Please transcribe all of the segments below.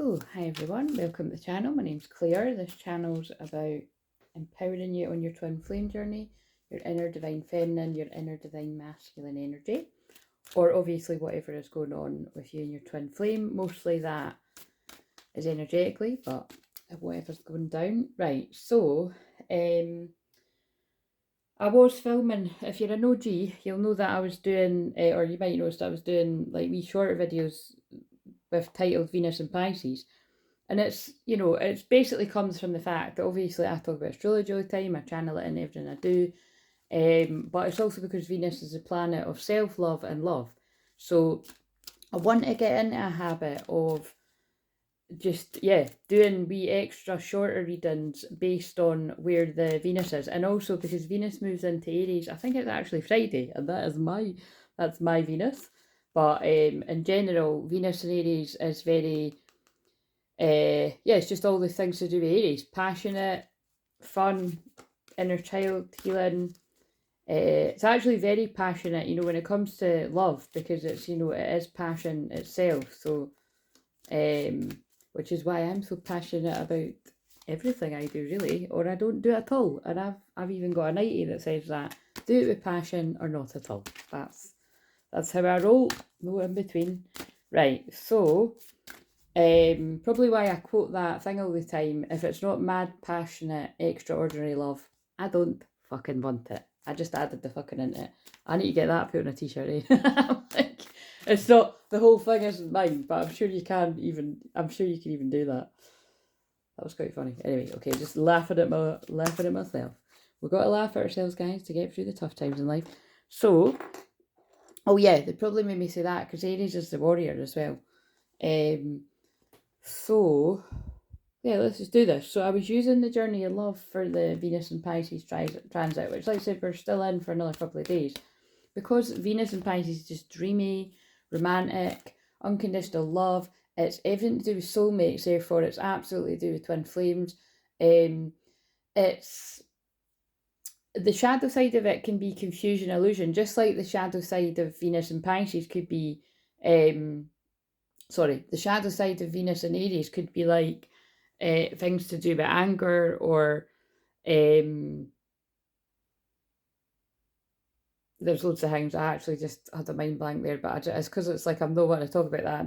So, hi everyone, welcome to the channel. My name's Claire. This channel's about empowering you on your twin flame journey, your inner divine feminine, your inner divine masculine energy, or obviously whatever is going on with you and your twin flame. Mostly that is energetically, but whatever's going down. Right, so I was filming. If you're an OG, you'll know that I was doing, or you might notice that I was doing like wee shorter videos with titled Venus and Pisces. And it's, you know, it's basically comes from the fact that obviously I talk about astrology all the time, I channel it in everything I do, but it's also because Venus is a planet of self-love and love. So I want to get into a habit of just, doing wee extra shorter readings based on where the Venus is. And also because Venus moves into Aries, I think it's actually Friday, and that's my Venus. But in general, Venus in Aries is very... it's just all the things to do with Aries. Passionate, fun, inner child, healing. It's actually very passionate, you know, when it comes to love, because it's, you know, it is passion itself. So, which is why I'm so passionate about everything I do, really, or I don't do it at all. And I've even got a 90 that says that. Do it with passion or not at all. That's how I roll. No in between. Right, so... probably why I quote that thing all the time. If it's not mad, passionate, extraordinary love, I don't fucking want it. I just added the fucking into it. I need to get that put on a t-shirt, eh? Like, it's not, the whole thing isn't mine, but I'm sure you can even do that. That was quite funny. Anyway, okay, just laughing at myself. We've got to laugh at ourselves, guys, to get through the tough times in life. So, oh yeah, they probably made me say that because Aries is the warrior as well. So, yeah, let's just do this. So I was using the journey of love for the Venus and Pisces transit, which, like I said, we're still in for another couple of days. Because Venus and Pisces is just dreamy, romantic, unconditional love. It's everything to do with soulmates, therefore it's absolutely to do with twin flames. It's... the shadow side of it can be confusion, illusion, just like the shadow side of Venus and Pisces could be... the shadow side of Venus and Aries could be like things to do with anger, or there's loads of things. I actually just had a mind blank there, but it's because it's like I'm not wanting to talk about that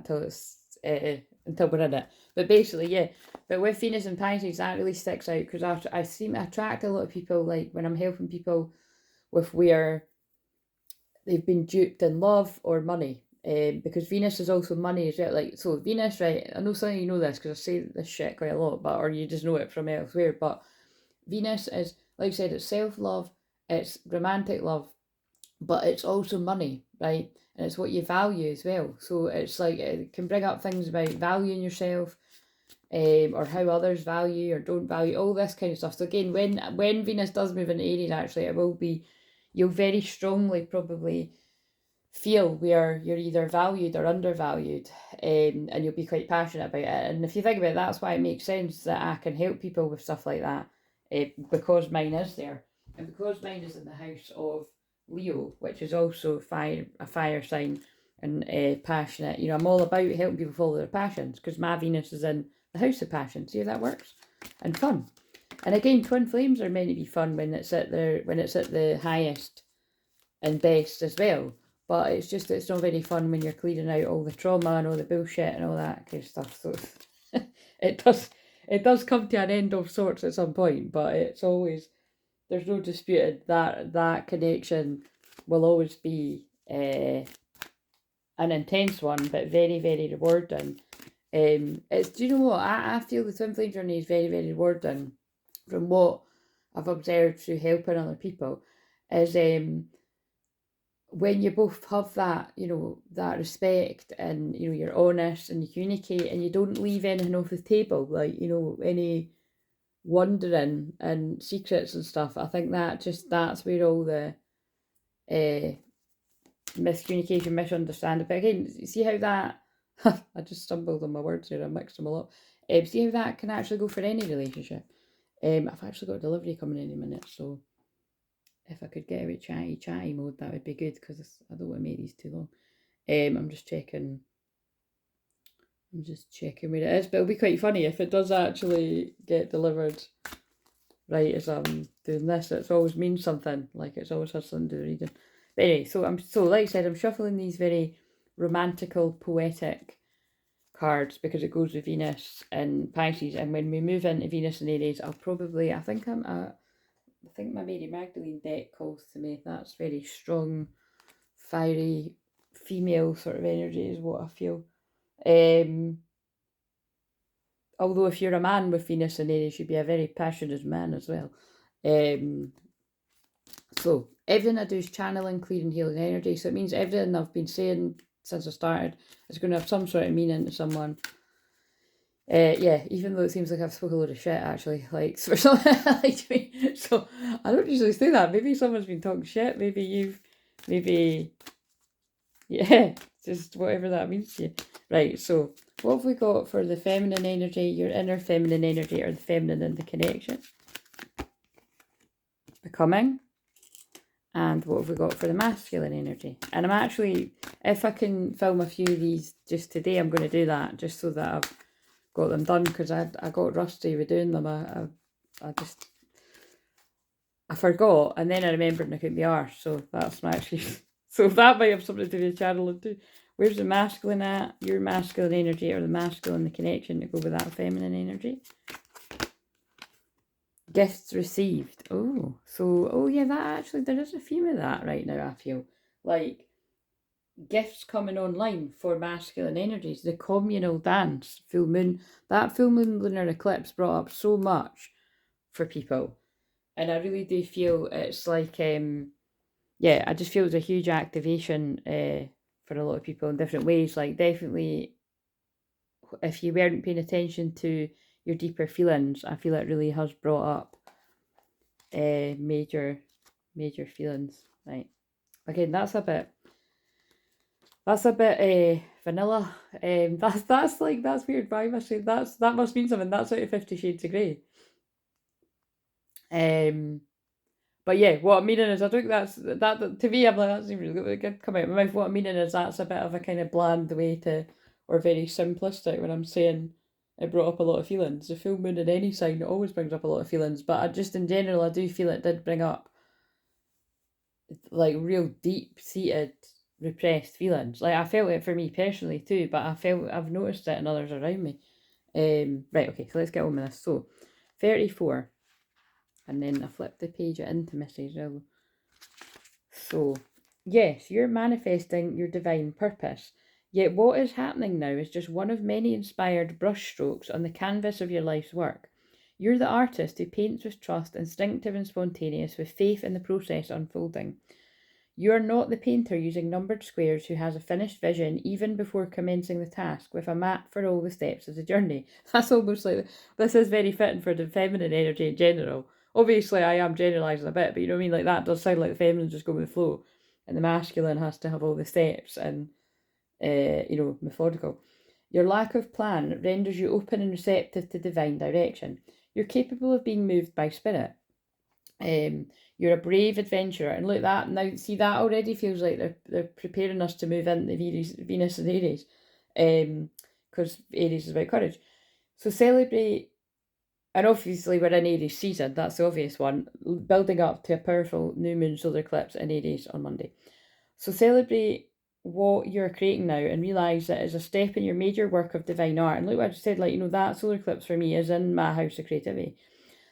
until we're in it. But basically, yeah. But with Venus and Pisces, that really sticks out because I seem to attract a lot of people, like when I'm helping people with where they've been duped in love or money. Because Venus is also money as well. Like, so Venus, right, I know some of you know this because I say this shit quite a lot, but or you just know it from elsewhere, but Venus is, like I said, it's self-love, it's romantic love, but it's also money, right? And it's what you value as well. So it's like, it can bring up things about valuing yourself, or how others value or don't value, all this kind of stuff. So again, when Venus does move into Aries, actually, it will be, you'll very strongly probably feel where you're either valued or undervalued, and you'll be quite passionate about it. And if you think about it, that's why it makes sense that I can help people with stuff like that, because mine is there, and because mine is in the house of Leo, which is also a fire sign, and passionate. You know, I'm all about helping people follow their passions because my Venus is in the house of passion. See how that works? And fun. And again, twin flames are meant to be fun when it's at the highest and best as well. But it's just, it's not very fun when you're clearing out all the trauma and all the bullshit and all that kind of stuff. So it does come to an end of sorts at some point, but it's always, there's no disputed that connection will always be an intense one, but very, very rewarding. It's, do you know what? I feel the twin flame journey is very, very rewarding from what I've observed through helping other people, is when you both have that, you know, that respect, and, you know, you're honest and you communicate and you don't leave anything off the table, like, you know, any wondering and secrets and stuff. I think that's where all the miscommunication, misunderstanding. But again, see how that I just stumbled on my words here, I mixed them all up. See how that can actually go for any relationship. I've actually got a delivery coming any minute, so if I could get a bit chatty mode, that would be good, because I don't want to make these too long. I'm just checking. I'm just checking where it is, but it'll be quite funny if it does actually get delivered right as I'm doing this. It's always means something, like it's always has something to do with reading. But anyway, so like I said, I'm shuffling these very romantical, poetic cards because it goes with Venus and Pisces, and when we move into Venus and Aries, I think my Mary Magdalene deck calls to me. That's very strong, fiery, female sort of energy is what I feel. Although if you're a man with Venus and Aries, you'd be a very passionate man as well. So everything I do is channeling, clearing, healing energy. So it means everything I've been saying since I started is going to have some sort of meaning to someone. Yeah, even though it seems like I've spoken a load of shit, actually, like for something like me. So I don't usually say that. Maybe someone's been talking shit. Yeah, just whatever that means to you. Right, so what have we got for the feminine energy, your inner feminine energy, or the feminine in the connection? Becoming. And what have we got for the masculine energy? And I'm actually, if I can film a few of these just today, I'm going to do that just so that I've got them done, because I got rusty with doing them. I forgot, and then I remembered and I couldn't be arsed, so that's my actually, so that might have something to do with channeling too. Where's the masculine at? Your masculine energy, or the masculine, the connection to go with that feminine energy? Gifts received. Oh, so, oh yeah, that actually, there is a few of that right now, I feel. Like, gifts coming online for masculine energies. The communal dance, full moon, that full moon lunar eclipse brought up so much for people. And I really do feel it's like, yeah, I just feel it's a huge activation for a lot of people in different ways. Like, definitely, if you weren't paying attention to your deeper feelings, I feel it really has brought up major feelings. Right. Again, that's a bit vanilla. That's weird. Why must I say that must mean something. That's out of 50 Shades of Grey. But yeah, what I'm meaning is, I think that to me, I'm like, that's even really good come out of my mouth. What I'm meaning is, that's a bit of a kind of bland way to, or very simplistic when I'm saying it brought up a lot of feelings. The full moon in any sign always brings up a lot of feelings, but I just, in general, I do feel it did bring up like real deep seated repressed feelings. Like, I felt it for me personally too, but I've noticed it in others around me. Right, okay, so let's get on with this. So 34. And then I flip the page at intimacy as well. So, yes, you're manifesting your divine purpose. Yet what is happening now is just one of many inspired brushstrokes on the canvas of your life's work. You're the artist who paints with trust, instinctive and spontaneous, with faith in the process unfolding. You are not the painter using numbered squares who has a finished vision even before commencing the task, with a map for all the steps of the journey. That's almost like, this is very fitting for the feminine energy in general. Obviously, I am generalising a bit, but you know what I mean? Like, that does sound like the feminine just go with the flow, and the masculine has to have all the steps and, methodical. Your lack of plan renders you open and receptive to divine direction. You're capable of being moved by spirit. You're a brave adventurer, and look, that now, see, that already feels like they're preparing us to move into Venus and Aries, because Aries is about courage. So celebrate. And obviously we're in Aries season, that's the obvious one, building up to a powerful new moon solar eclipse in Aries on Monday. So celebrate what you're creating now and realise that it's a step in your major work of divine art. And look what I just said, like, that solar eclipse for me is in my house of creativity.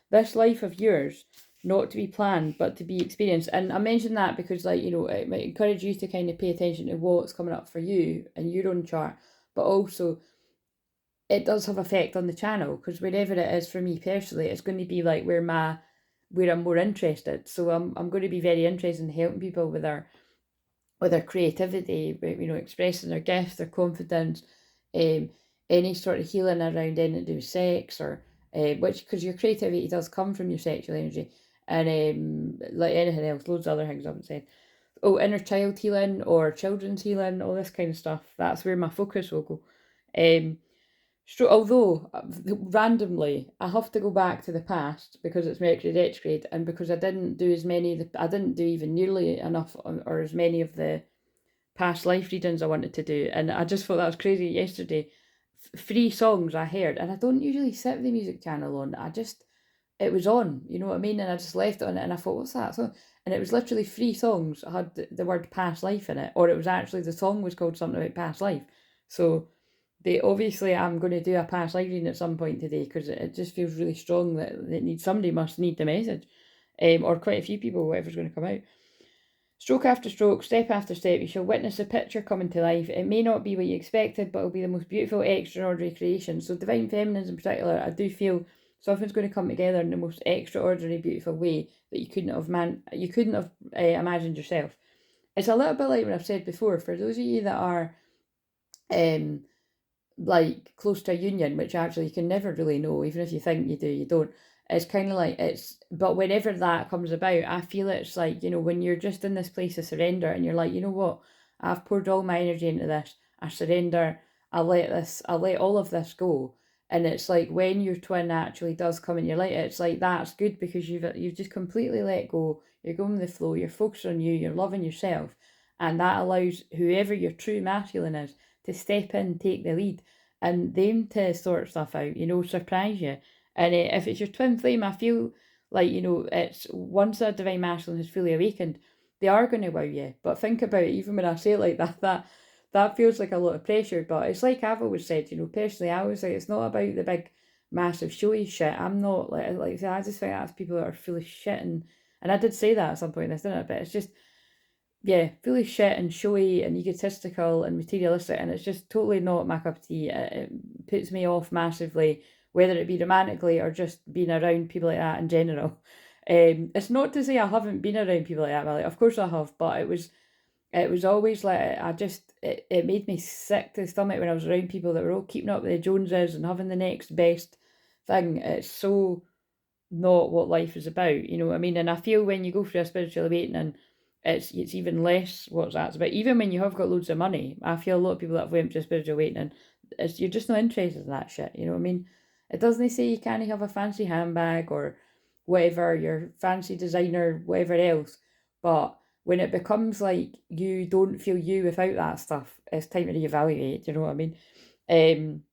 This life of yours, not to be planned, but to be experienced. And I mentioned that because, like, it might encourage you to kind of pay attention to what's coming up for you and your own chart, but also it does have effect on the channel, because wherever it is for me personally, it's going to be like where I'm more interested. So I'm going to be very interested in helping people with their creativity, expressing their gifts, their confidence, any sort of healing around anything to do with sex, or which, because your creativity does come from your sexual energy, and like anything else, loads of other things I haven't said. Oh, inner child healing or children's healing, all this kind of stuff. That's where my focus will go. Although randomly I have to go back to the past because it's Mercury retrograde, and because I didn't do even nearly enough or as many of the past life readings I wanted to do, and I just thought that was crazy yesterday. free songs I heard, and I don't usually sit with the music channel on. It was on, you know what I mean? And I just left it on it, and I thought, what's that song? And it was literally three songs that had the word past life in it, or it was actually, the song was called something about past life. So obviously I'm going to do a past life reading at some point today, because it just feels really strong that somebody must need the message, or quite a few people, whatever's going to come out. Stroke after stroke, step after step, you shall witness a picture coming to life. It may not be what you expected, but it'll be the most beautiful, extraordinary creation. So divine feminines in particular, I do feel something's going to come together in the most extraordinary, beautiful way that you couldn't have imagined yourself. It's a little bit like what I've said before. For those of you that are like close to a union, which actually you can never really know, even if you think you do, you don't. It's kind of like but whenever that comes about, I feel it's like, you know, when you're just in this place of surrender and you're like, you know what, I've poured all my energy into this, I surrender, I let all of this go. And it's like when your twin actually does come in your light, it's like that's good, because you've just completely let go, you're going with the flow, you're focused on you, you're loving yourself, and that allows whoever your true masculine is to step in, take the lead, and them to sort stuff out, you know, surprise you. And if it's your twin flame, I feel like, you know, it's once a divine masculine has fully awakened, they are going to wow you. But think about it, even when I say it like that feels like a lot of pressure. But it's like I've always said, you know, personally, I always say it's not about the big, massive, showy shit. I'm not like I just think that's people that are full of shit. And I did say that at some point in this, didn't I? But it's just, yeah, full of shit and showy and egotistical and materialistic, and it's just totally not my cup of tea. It puts me off massively, whether it be romantically or just being around people like that in general. It's not to say I haven't been around people like that, Millie. Of course I have, but it was always like, it made me sick to the stomach when I was around people that were all keeping up with the Joneses and having the next best thing. It's so not what life is about, you know what I mean? And I feel when you go through a spiritual awakening, it's even less what that's about. Even when you have got loads of money, I feel a lot of people that have went to a spiritual awakening, you're just not interested in that shit, you know what I mean? It doesn't say you can't have a fancy handbag or whatever, your fancy designer, whatever else, but when it becomes like you don't feel you without that stuff, it's time to reevaluate, you know what I mean?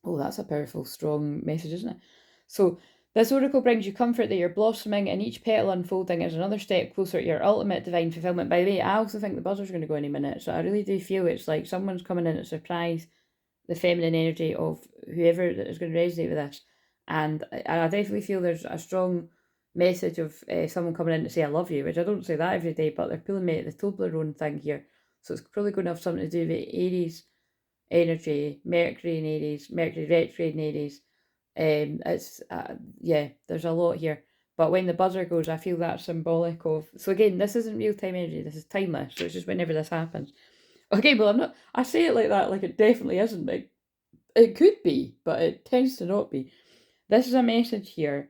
Oh, that's a powerful, strong message, isn't it? So this oracle brings you comfort that you're blossoming, and each petal unfolding is another step closer to your ultimate divine fulfillment. By the way, I also think the buzzer's going to go any minute, so I really do feel it's like someone's coming in to surprise the feminine energy of whoever is going to resonate with this. And I definitely feel there's a strong message of someone coming in to say I love you, which I don't say that every day, but they're pulling me at the Toblerone thing here. So it's probably going to have something to do with Aries energy, Mercury in Aries, Mercury retrograde in Aries. It's yeah, there's a lot here. But when the buzzer goes, I feel that's symbolic of. So again, this isn't real time energy. This is timeless. So it's just whenever this happens. Okay, well, I'm not. I say it like that, like it definitely isn't. It could be, but it tends to not be. This is a message here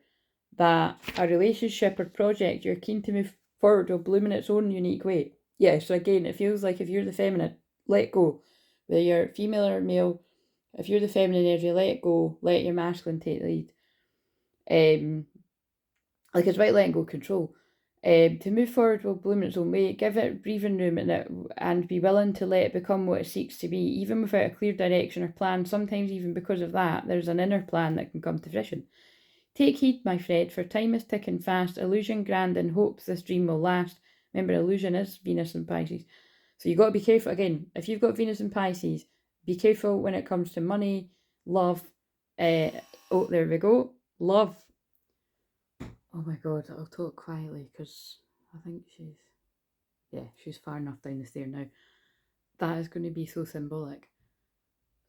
that a relationship or project you're keen to move forward will bloom in its own unique way. Yeah. So again, it feels like if you're the feminine, let go. Whether you're female or male, if you're the feminine energy, let it go. Let your masculine take the lead. Like it's about letting go of control. To move forward will bloom in its own way. Give it breathing room and be willing to let it become what it seeks to be, even without a clear direction or plan. Sometimes even because of that, there's an inner plan that can come to fruition. Take heed, my friend, for time is ticking fast. Illusion grand and hopes this dream will last. Remember, illusion is Venus and Pisces. So you've got to be careful. Again, if you've got Venus and Pisces, be careful when it comes to money, love. Oh, there we go. Love. Oh my God, I'll talk quietly because I think she's far enough down the stair now. That is going to be so symbolic.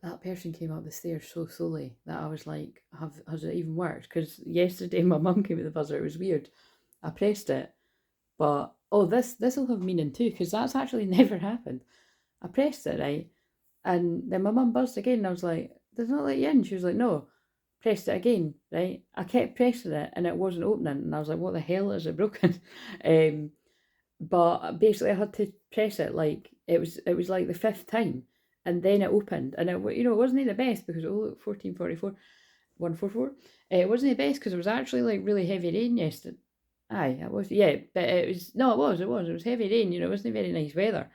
That person came up the stairs so slowly that I was like, has it even worked? Because yesterday my mum came with the buzzer. It was weird. I pressed it, but this will have meaning too, because that's actually never happened. I pressed it, right, and then my mum buzzed again, and I was like, "Does not let you in?" She was like, "No." Pressed it again, right? I kept pressing it, and it wasn't opening, and I was like, "What the hell, is it broken?" But basically, I had to press it like it was like the fifth time, and then it opened, and it wasn't the best because 1444, 144. It wasn't the best because it was actually like really heavy rain yesterday. Aye, it was, yeah, but it was heavy rain. It wasn't very nice weather,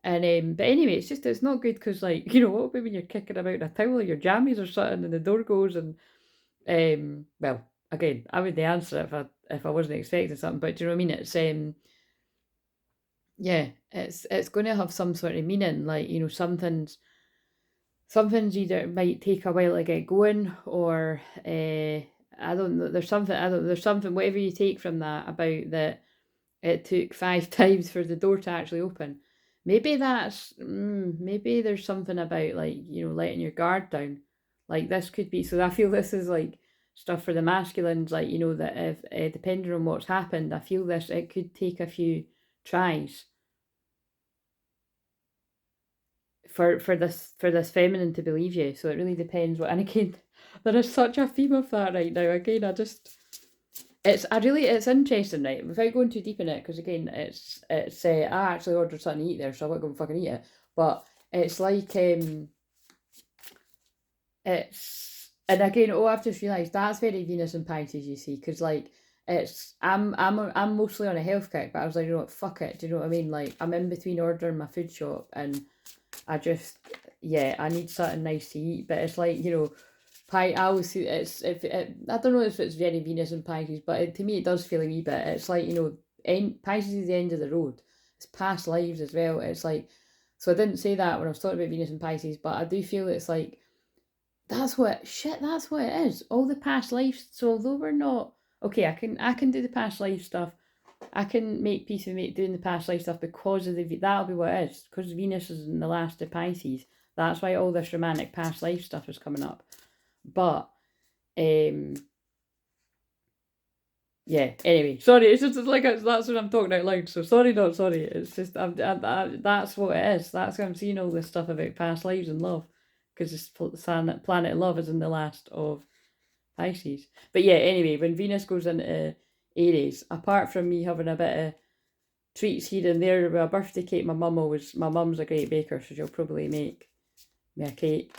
And but anyway, it's not good because, like, you know, what about when you're kicking about in a towel or your jammies or something and the door goes and well, again, I would answer it if I wasn't expecting something, but do you know what I mean? It's yeah, it's going to have some sort of meaning, like, you know, something's either might take a while to get going, or I don't know. There's something whatever you take from that about that it took 5 times for the door to actually open. Maybe maybe there's something about, like, you know, letting your guard down. Like, this could be. So I feel this is like stuff for the masculines. Like, you know, that if depending on what's happened, I feel this it could take a few tries for this feminine to believe you. So it really depends what. And again, there is such a theme of that right now. Again, it's interesting, right? Without going too deep in it, because again, I actually ordered something to eat there, so I won't go and fucking eat it. But it's like and again, I've just realised that's very Venus and Pisces, you see, because like I'm mostly on a health kick, but I was like, you know what, fuck it, do you know what I mean? Like, I'm in between ordering my food shop, and I just, yeah, I need something nice to eat. But it's like, you know, I always see I don't know if it's very Venus and Pisces, but to me it does feel a wee bit. It's like, you know, Pisces is the end of the road. It's past lives as well. It's like, so I didn't say that when I was talking about Venus and Pisces, but I do feel it's like that's what it is. All the past lives. So although we're not okay, I can do the past life stuff. I can make peace with doing the past life stuff because of that'll be what it is. Because Venus is in the last of Pisces. That's why all this romantic past life stuff is coming up. But yeah. Anyway, sorry. It's just like that's what I'm talking out loud. So sorry, not sorry. It's just that's what it is. That's why I'm seeing all this stuff about past lives and love, because this planet of love is in the last of Pisces. But yeah. Anyway, when Venus goes into Aries, apart from me having a bit of treats here and there with a birthday cake, my mum's a great baker, so she'll probably make me a cake.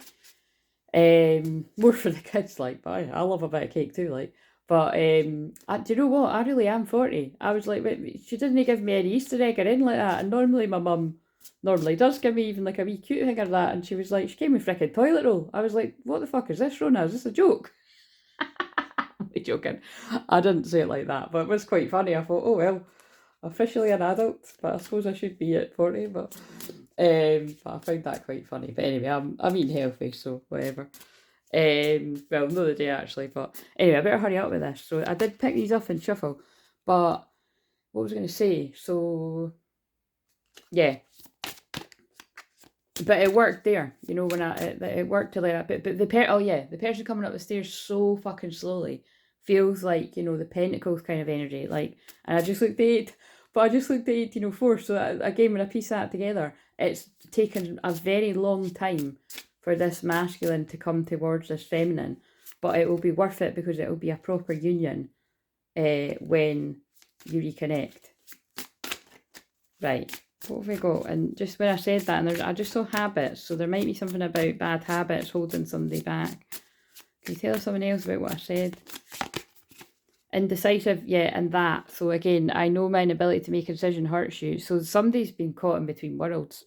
More for the kids, like, but I love a bit of cake too, like. But do you know what? I really am 40. I was like, wait, she didn't give me any Easter egg or anything like that. And normally my mum does give me even like a wee cute thing or that. And she was like, she gave me freaking toilet roll. I was like, what the fuck is this, Rona? Is this a joke? I'm joking. I didn't say it like that, but it was quite funny. I thought, oh well, officially an adult, but I suppose I should be at 40. But I found that quite funny. But anyway, I'm eating healthy, so whatever. Well, not the day actually, but anyway, I better hurry up with this. So I did pick these up in shuffle, but what was I going to say? So yeah, but it worked there, you know, when it worked to like that. But the person coming up the stairs so fucking slowly feels like, you know, the Pentacles kind of energy. Like, and I just looked at 8, but I just looked at 1804. So again, when I piece that together, it's taken a very long time for this masculine to come towards this feminine, but it will be worth it because it will be a proper union when you reconnect. Right, what have we got? And just when I said that, and I just saw habits, so there might be something about bad habits holding somebody back. Can you tell someone else about what I said? Indecisive, yeah, and that. So again, I know my inability to make a decision hurts you. So somebody's been caught in between worlds.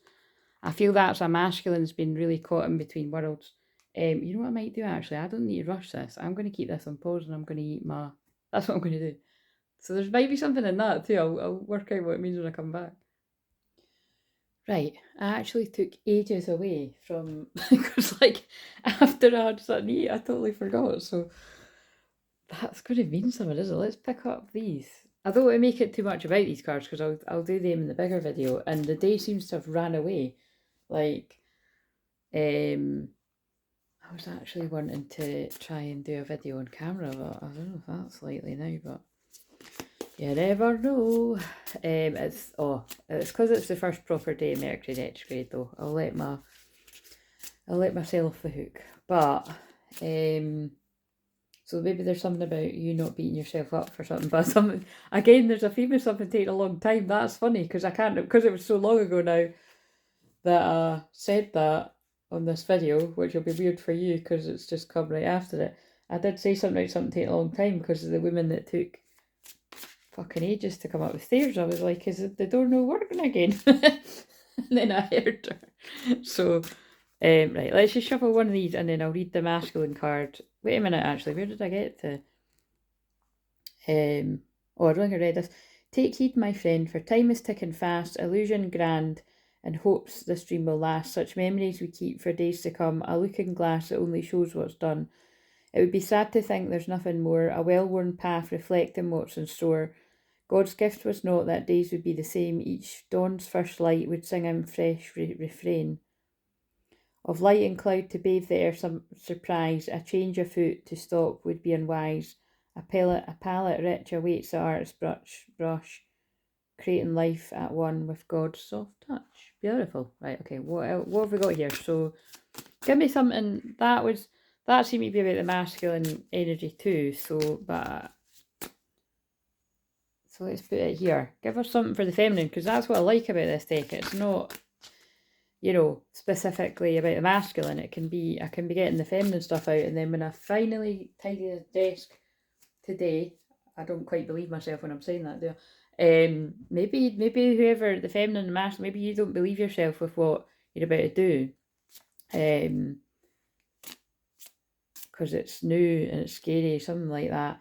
I feel that's a masculine's been really caught in between worlds. You know what I might do actually? I don't need to rush this. I'm going to keep this on pause and I'm going to eat my... That's what I'm going to do. So there might be something in that too. I'll work out what it means when I come back. Right, I actually took ages away from... Because like, after I had something to eat, I totally forgot. So that's going to mean something, isn't it? Let's pick up these. I don't want to make it too much about these cards because I'll do them in the bigger video. And the day seems to have ran away. Like, I was actually wanting to try and do a video on camera, but I don't know if that's likely now, but you never know. It's because it's the first proper day of Mercury retrograde though. I'll let myself off the hook. But so maybe there's something about you not beating yourself up for something, but something again, there's a theme of something taking a long time. That's funny because because it was so long ago now that I said that on this video, which will be weird for you because it's just come right after it. I did say something about something taking a long time because of the women that took fucking ages to come up the stairs. I was like, is the door not working again? And then I heard her. So, right, let's just shuffle one of these and then I'll read the masculine card. Wait a minute, actually, where did I get to? Oh, I don't think I read this. Take heed, my friend, for time is ticking fast, illusion grand, and hopes this dream will last. Such memories we keep for days to come, a looking glass that only shows what's done. It would be sad to think there's nothing more, a well-worn path reflecting what's in store. God's gift was not that days would be the same, each dawn's first light would sing a fresh refrain. Of light and cloud to bathe the air some surprise, a change afoot to stop would be unwise. A palette rich awaits the artist's brush, creating life at one with God's soft touch. Beautiful. Right, okay, what have we got here? So give me something that seemed to be about the masculine energy too, so let's put it here. Give us something for the feminine, because that's what I like about this deck. It's not, specifically about the masculine. I can be getting the feminine stuff out, and then when I finally tidy the desk today, I don't quite believe myself when I'm saying that, do I? Maybe whoever, the feminine and masculine, maybe you don't believe yourself with what you're about to do. Because it's new and it's scary, something like that.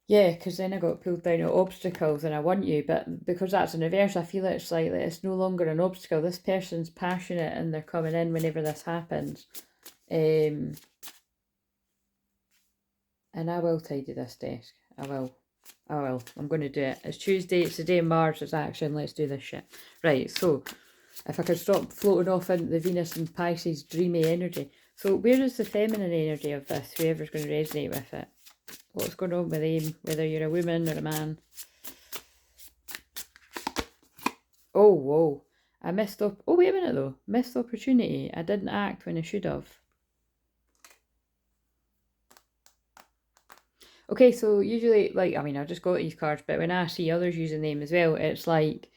Yeah, because then I got pulled down at obstacles and I want you, but because that's in reverse, I feel it's like that it's no longer an obstacle. This person's passionate and they're coming in whenever this happens. And I will tidy this desk. I will. I'm going to do it. It's Tuesday, it's the day of Mars, it's action, let's do this shit. Right, so if I could stop floating off into the Venus and Pisces dreamy energy. So where is the feminine energy of this, whoever's going to resonate with it? What's going on with them, whether you're a woman or a man? Oh, whoa. I missed up. Oh, wait a minute though. Missed opportunity. I didn't act when I should have. Okay, so usually, I just got these cards, but when I see others using them as well, it's like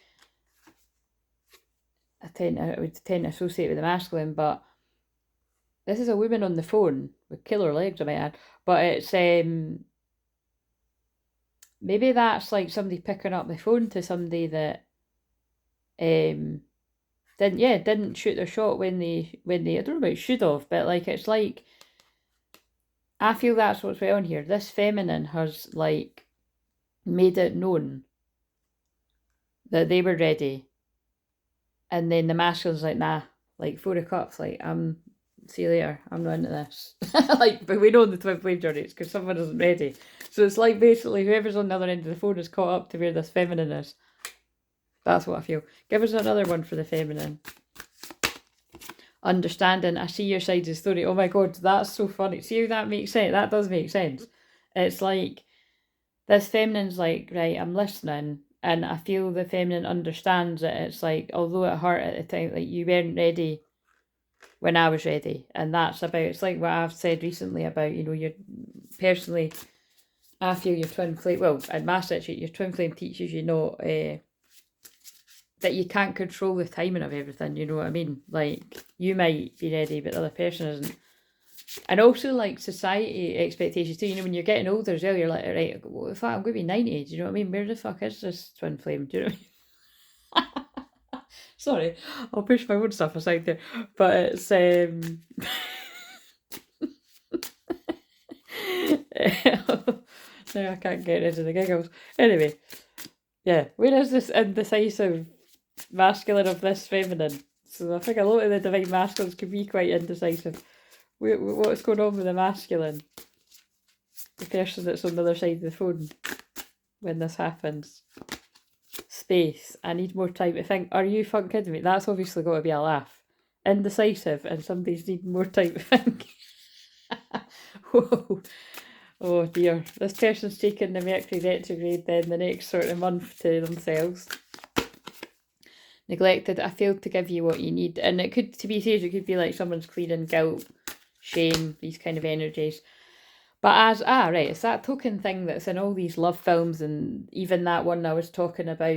I would tend to associate with the masculine, but this is a woman on the phone with killer legs, I might add. But it's maybe that's like somebody picking up the phone to somebody that didn't shoot their shot when they I don't know about should have, but like it's like I feel that's what's going on here. This feminine has like made it known that they were ready, and then the masculine's like, nah, like 4 of Cups, like see you later, I'm not into this. Like, but we know the twin flame journey, it's because someone isn't ready. So it's like basically whoever's on the other end of the phone is caught up to where this feminine is. That's what I feel. Give us another one for the feminine. Understanding, I see your side of the story. Oh my god, that's so funny. See how that makes sense? That does make sense. It's like this feminine's like, right, I'm listening, and I feel the feminine understands it. It's like, although it hurt at the time, like you weren't ready when I was ready. And that's about, it's like what I've said recently about, you're personally, I feel your twin flame, well, in my situation, your twin flame teaches you not, that you can't control the timing of everything, you know what I mean? Like, you might be ready, but the other person isn't. And also, like, society expectations too, when you're getting older as well, you're like, right, well, in fact, I'm going to be 90, do you know what I mean? Where the fuck is this twin flame, do you know what I mean? Sorry, I'll push my own stuff aside there, but it's, no, I can't get rid of the giggles. Anyway, yeah, where is this indecisive masculine of this feminine? So I think a lot of the divine masculines can be quite indecisive. What's going on with the masculine? The person that's on the other side of the phone when this happens. Space. I need more time to think. Are you fucking kidding me? That's obviously got to be a laugh. Indecisive and somebody's needing more time to think. Whoa. Oh dear. This person's taking the Mercury retrograde then the next sort of month to themselves. Neglected. I failed to give you what you need. And it could, to be serious, it could be like someone's clearing guilt, shame, these kind of energies. But right, it's that token thing that's in all these love films, and even that one I was talking about,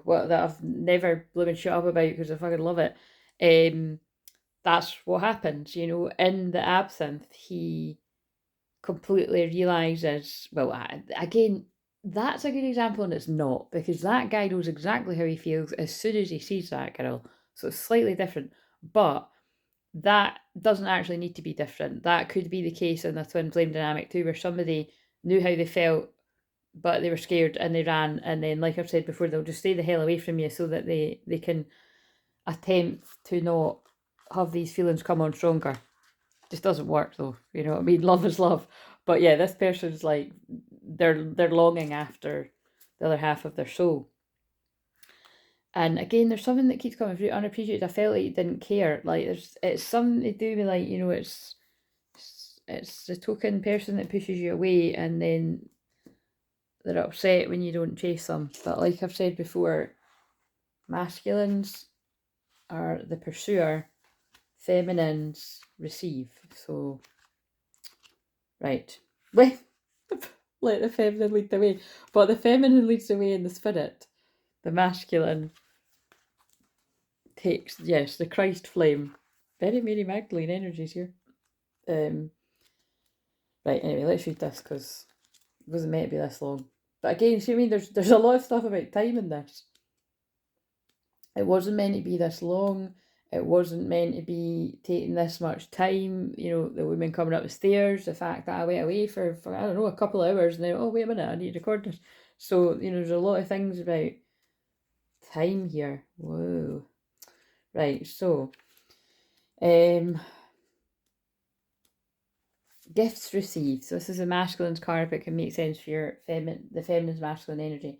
what that I've never blooming shut up about because I fucking love it. That's what happens, in the absinthe, he completely realises, well, again, that's a good example, and it's not, because that guy knows exactly how he feels as soon as he sees that girl. So it's slightly different, but that doesn't actually need to be different. That could be the case in a twin flame dynamic too, where somebody knew how they felt, but they were scared and they ran, and then, like I've said before, they'll just stay the hell away from you so that they can attempt to not have these feelings come on stronger. Just doesn't work though, you know what I mean? Love is love. But yeah, this person's like, they're longing after the other half of their soul. And again, there's something that keeps coming through, unappreciated. I felt like you didn't care. Like it's something to do with, like, you know, it's the token person that pushes you away, and then they're upset when you don't chase them. But like I've said before, masculines are the pursuer, feminines receive. So, right. Let the feminine lead the way. But the feminine leads the way in the spirit. The masculine takes, yes, the Christ flame. Very Mary Magdalene energies here. Right, anyway, let's read this, because it wasn't meant to be this long. But again, see what I mean? There's a lot of stuff about time in this. It wasn't meant to be this long. It wasn't meant to be taking this much time. You know, the women coming up the stairs, the fact that I went away for I don't know, a couple of hours, and then, oh, wait a minute, I need to record this. So, you know, there's a lot of things about time here. Whoa. Right, so, gifts received. So this is a masculine's card, but it can make sense for your the feminine's masculine energy.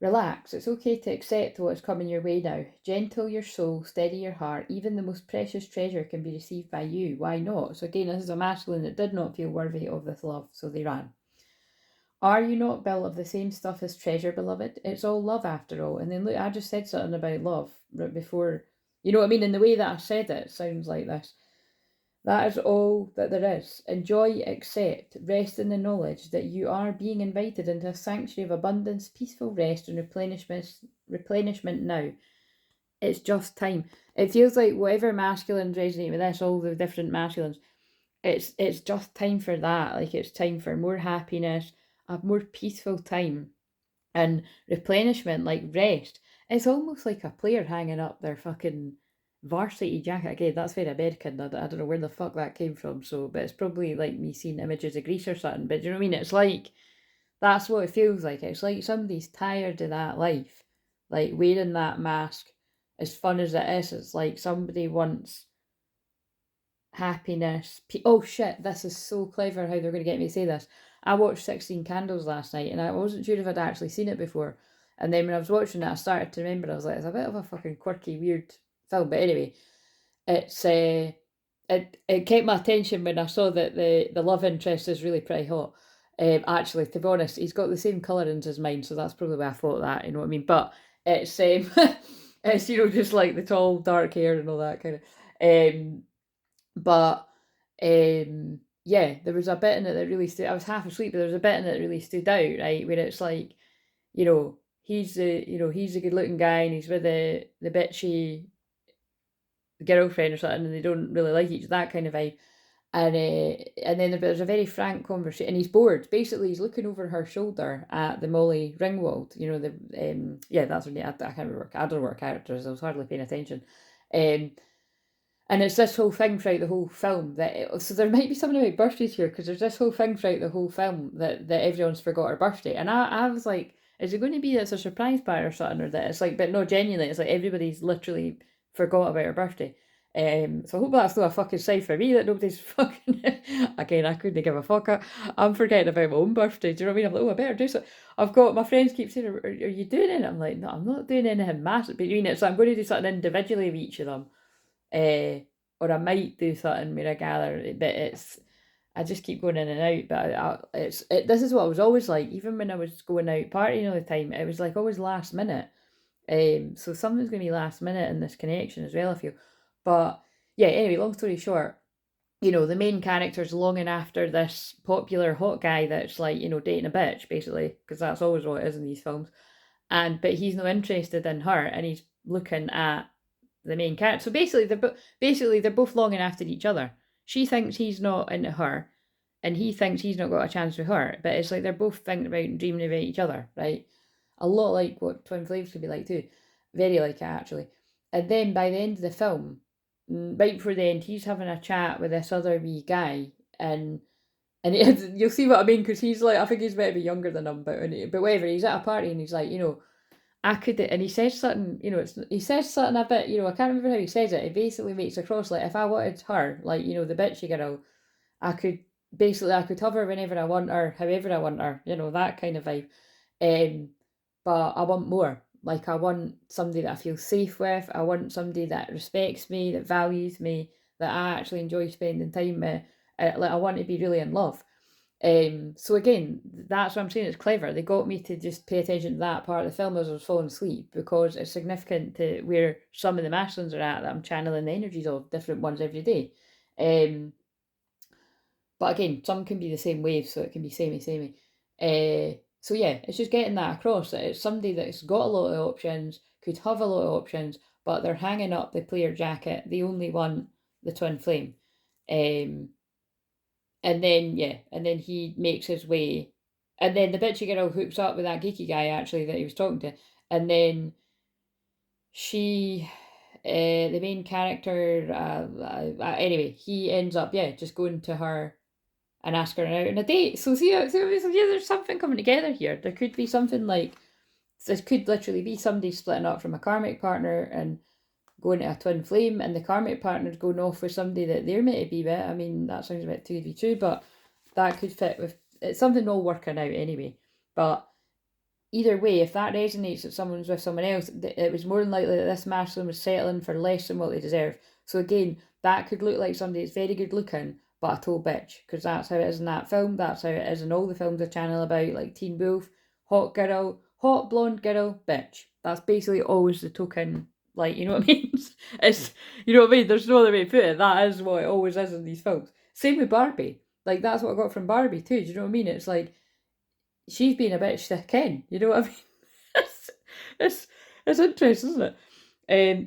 Relax, it's okay to accept what is coming your way now. Gentle your soul, steady your heart. Even the most precious treasure can be received by you. Why not? So again, this is a masculine that did not feel worthy of this love, so they ran. Are you not built of the same stuff as treasure, beloved? It's all love after all. And then look, I just said something about love right before. You know what I mean? In the way that I said it sounds like this. That is all that there is. Enjoy, accept, rest in the knowledge that you are being invited into a sanctuary of abundance, peaceful rest, and replenishment now. It's just time. It feels like whatever masculines resonate with this, all the different masculines, it's just time for that. Like, it's time for more happiness, a more peaceful time, and replenishment, like rest. It's almost like a player hanging up their fucking varsity jacket. Again, that's very American. I don't know where the fuck that came from. So, but it's probably like me seeing images of Greece or something. But do you know what I mean? It's like, that's what it feels like. It's like somebody's tired of that life, like wearing that mask. As fun as it is, it's like somebody wants happiness. Oh shit! This is so clever how they're going to get me to say this. I watched 16 Candles last night, and I wasn't sure if I'd actually seen it before. And then when I was watching it, I started to remember. I was like, it's a bit of a fucking quirky, weird film. But anyway, it's it kept my attention when I saw that the love interest is really pretty hot. Actually, to be honest, he's got the same colourings as mine, so that's probably why I thought that. You know what I mean? But it's it's, you know, just like the tall, dark hair and all that kind of. But yeah, there was a bit in it that really stood. I was half asleep, but there was a bit in it that really stood out, right? Where it's like, you know, he's a good looking guy, and he's with the bitchy girlfriend or something, and they don't really like each, that kind of vibe. And then there's a very frank conversation, and he's bored. Basically, he's looking over her shoulder at the Molly Ringwald. You know, the yeah, that's her name. I can't remember. I don't know her characters. I was hardly paying attention. And it's this whole thing throughout the whole film so there might be something about birthdays here, because there's this whole thing throughout the whole film that everyone's forgot her birthday, and I was like, is it going to be it's a surprise party or something, or that it's like, but no, genuinely, it's like everybody's literally forgot about her birthday. So I hope that's not a fucking sign for me that nobody's fucking. Again, I couldn't give a fuck. I'm forgetting about my own birthday. Do you know what I mean? I'm like, oh, I better do so. I've got my friends keep saying, are you doing it? I'm like, no, I'm not doing anything massive, but doing it. So I'm going to do something individually with each of them. Or I might do something where I gather, but I just keep going in and out. But this is what I was always like, even when I was going out partying all the time. It was like always last minute. So something's going to be last minute in this connection as well, I feel. But yeah, anyway, long story short, you know, the main character's longing after this popular hot guy that's like, you know, dating a bitch, basically, because that's always what it is in these films. But he's not interested in her, and he's looking at the main character. So basically, they're both longing after each other. She thinks he's not into her. and he thinks he's not got a chance with her, but it's like they're both thinking about and dreaming about each other, right? A lot like what twin flames could be like too. Very like it, actually. And then by the end of the film, right before the end, he's having a chat with this other wee guy, and you'll see what I mean, because he's like, I think he's meant to be younger than him, but whatever, he's at a party and he's like, I could, and he says something, he says something a bit, I can't remember how he says it. He basically makes across, like, if I wanted her, like, the bitchy girl, I could have her whenever I want her, however I want her, that kind of vibe. But I want more. Like, I want somebody that I feel safe with. I want somebody that respects me, that values me, that I actually enjoy spending time with. Like, I want to be really in love. So again, that's what I'm saying. It's clever. They got me to just pay attention to that part of the film as I was falling asleep, because it's significant to where some of the masculines are at that I'm channeling the energies of different ones every day. But again, some can be the same wave, so it can be samey. So yeah, it's just getting that across, that it's somebody that's got a lot of options, could have a lot of options, but they're hanging up the player jacket. They only want the twin flame. And then he makes his way, and then the bitchy girl hooks up with that geeky guy actually that he was talking to, and then she, the main character, anyway, he ends up just going to her and ask her out on a date. So there's something coming together here. There could be something like, this could literally be somebody splitting up from a karmic partner and going to a twin flame, and the karmic partner's going off with somebody that they're meant to be with. I mean, that sounds a bit too be true, but that could fit with, it's something all working out anyway. But either way, if that resonates that someone's with someone else, it was more than likely that this masculine was settling for less than what they deserve. So again, that could look like somebody that's very good looking, but a total bitch, because that's how it is in that film. That's how it is in all the films I channel about, like Teen Wolf. Hot girl, hot blonde girl, bitch. That's basically always the token, like, you know what I mean? It's, you know what I mean? There's no other way to put it. That is what it always is in these films. Same with Barbie. Like, that's what I got from Barbie too. Do you know what I mean? It's like, she's being a bitch to Ken. You know what I mean? it's interesting, isn't it?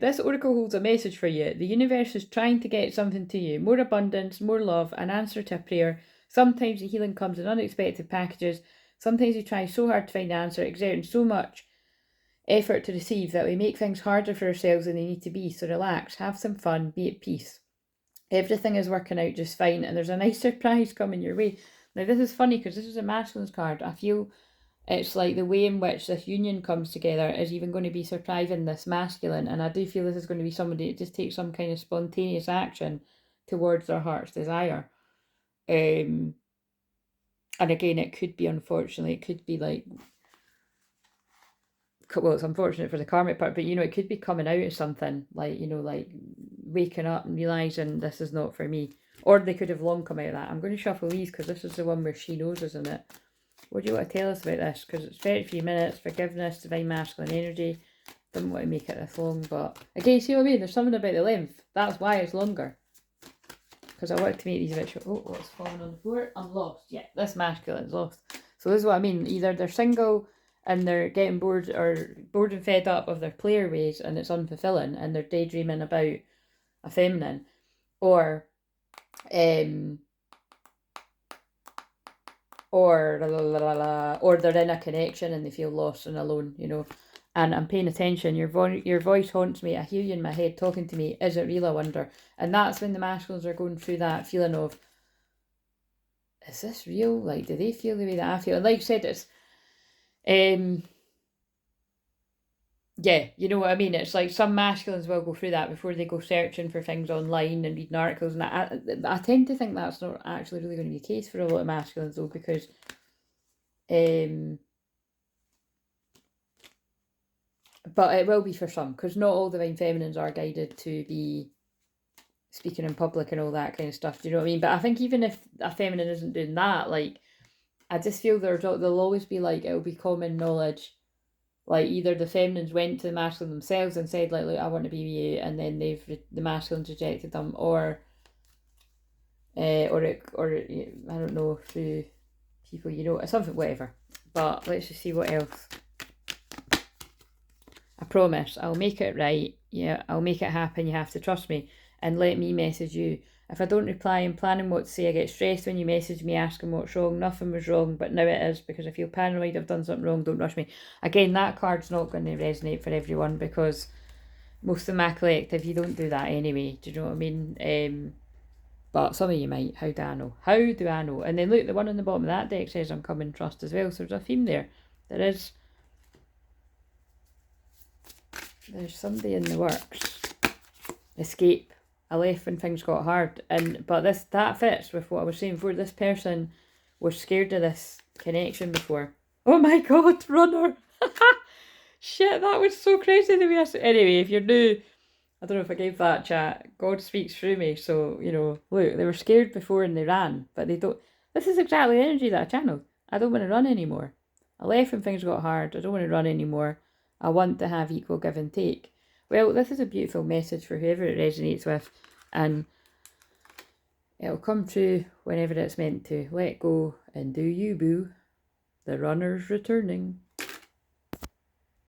This oracle holds a message for you. The universe is trying to get something to you. More abundance, more love, an answer to a prayer. Sometimes the healing comes in unexpected packages. Sometimes we try so hard to find the answer, exerting so much effort to receive that we make things harder for ourselves than they need to be. So relax, have some fun, be at peace. Everything is working out just fine, and there's a nice surprise coming your way. Now, this is funny because this is a masculine's card. I feel it's like the way in which this union comes together is even going to be surprising this masculine, and I do feel this is going to be somebody that just takes some kind of spontaneous action towards their heart's desire. And again, it could be, unfortunately, it could be like, well, it's unfortunate for the karmic part, but it could be coming out of something, like, like waking up and realising this is not for me. Or they could have long come out of that. I'm going to shuffle these because this is the one where she knows, isn't it? What do you want to tell us about this? Because it's 33 minutes, forgiveness, divine masculine energy. Don't want to make it this long, but again, see what I mean? There's something about the length. That's why it's longer. Because I wanted to make these a bit short. Oh, what's falling on the floor? I'm lost. Yeah, this masculine's lost. So this is what I mean. Either they're single and they're getting bored and fed up of their player ways and it's unfulfilling and they're daydreaming about a feminine, or they're in a connection and they feel lost and alone, and I'm paying attention. Your voice haunts me. I hear you in my head talking to me. Is it real, I wonder? And that's when the masculines are going through that feeling of, is this real? Like, do they feel the way that I feel? And like I said, it's yeah, you know what I mean? It's like some masculines will go through that before they go searching for things online and reading articles, and I tend to think that's not actually really going to be the case for a lot of masculines, though, because but it will be for some, because not all divine feminines are guided to be speaking in public and all that kind of stuff. Do you know what I mean? But I think even if a feminine isn't doing that, like, I just feel there'll always be, like, it'll be common knowledge. Like, either the feminines went to the masculine themselves and said, like, look, I want to be with you, and then the masculines rejected them, or I don't know, through people, something, whatever. But let's just see what else. I promise, I'll make it right. Yeah, I'll make it happen. You have to trust me and let me message you. If I don't reply, I'm planning what to say. I get stressed when you message me asking what's wrong. Nothing was wrong, but now it is because I feel paranoid I've done something wrong. Don't rush me. Again, that card's not going to resonate for everyone because most of my collective, you don't do that anyway. Do you know what I mean? But some of you might. How do I know? How do I know? And then look, the one on the bottom of that deck says uncommon trust as well. So there's a theme there. There's somebody in the works. Escape. I left when things got hard, but that fits with what I was saying before. This person was scared of this connection before. Oh my god, runner! Shit, that was so crazy the way anyway, if you're new, I don't know if I gave that chat. God speaks through me, so look, they were scared before and they ran, but they don't. This is exactly the energy that I channeled. I don't want to run anymore. I left when things got hard. I don't want to run anymore. I want to have equal give and take. Well, this is a beautiful message for whoever it resonates with, and it'll come true whenever it's meant to. Let go and do you, boo. The runner's returning.